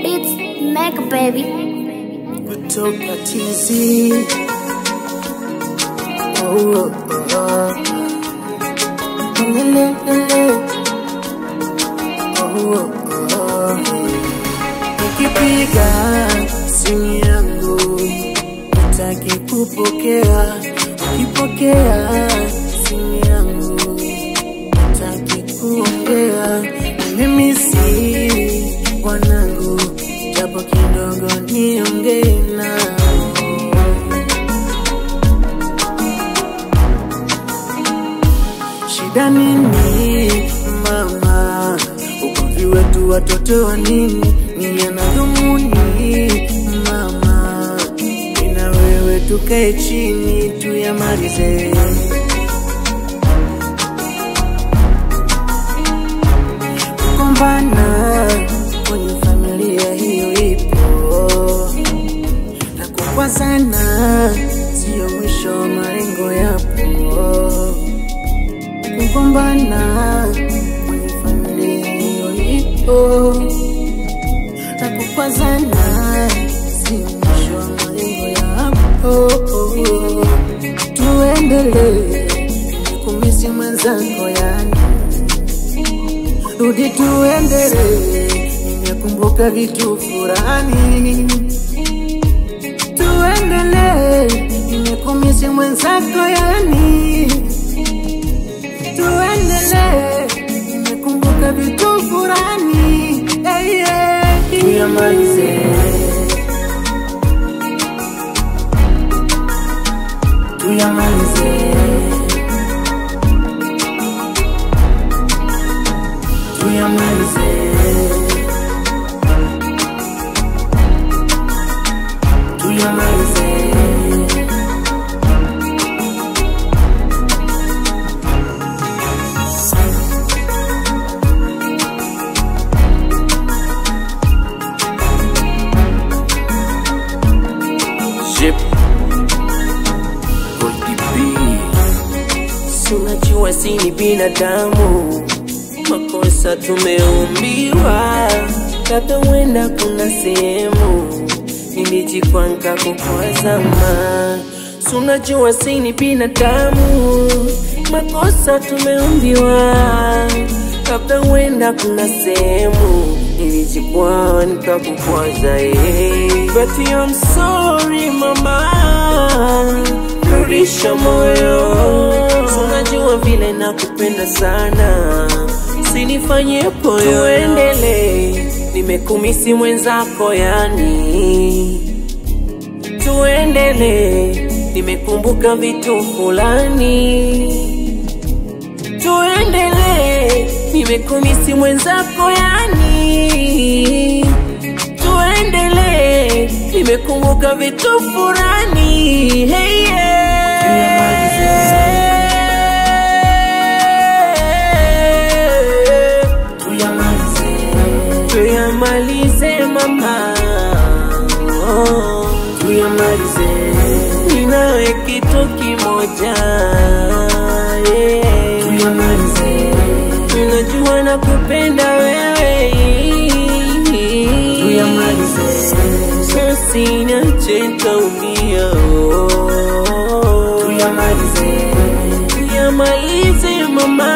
It's Mega Baby. Kutoka TZ. Nikipiga simu yangu nataki kupokea, ukipokea simu yangu nataki kuongea. Mimi si wanangu, japo kidogo niongee nao. Shida nini mama, ugomvi wetu watoto wa nini? Nia na dhumuni mama, mimi na wewe tukae chini tuyamalize. Kugombana kwenye familia hiyo ipo, na kukwazana sio mwisho wa malengo yapo. Kugombana kwenye familia hiyo ipo, na kukwazana sio mwisho wa malengo yapo. Tuendelee, nimekumisi mwenzako yani. Rudi tuendelee, nimekumbuka vitu fulani. Tuendelee, nimekumisi mwenzako yani. Tuendelee, nimekumbuka vitu fulani. Hey, hey. Tuyamalize, tuyamalize, tuyamalize, tuyamalize. Unajua sisi binadamu, makosa tumeumbiwa. Labda wenda kuna sehemu nilijikwanga kukwazama. Unajua sisi binadamu, makosa tumeumbiwa. Labda wenda kuna sehemu nilijikwanga kukwaza. But I'm sorry mama, rudisha moyo. Unajua vile nakupenda sana, usinifanye poyo. Tuendelee, nimekumisi mwenzako yani. Tuendelee, nimekumbuka vitu fulani. Tuendelee, nimekumisi mwenzako yani. Tuendelee, nimekumbuka vitu fulani. Hey, yeah. Tuyamalize mama, oh, tuyamalize. Ninawe kitu kimoja, yeah. Tuyamalize, unajua nakupenda wewe. Tuyamalize, usiniache nitaumia. Tuyamalize, tuyamalize mama.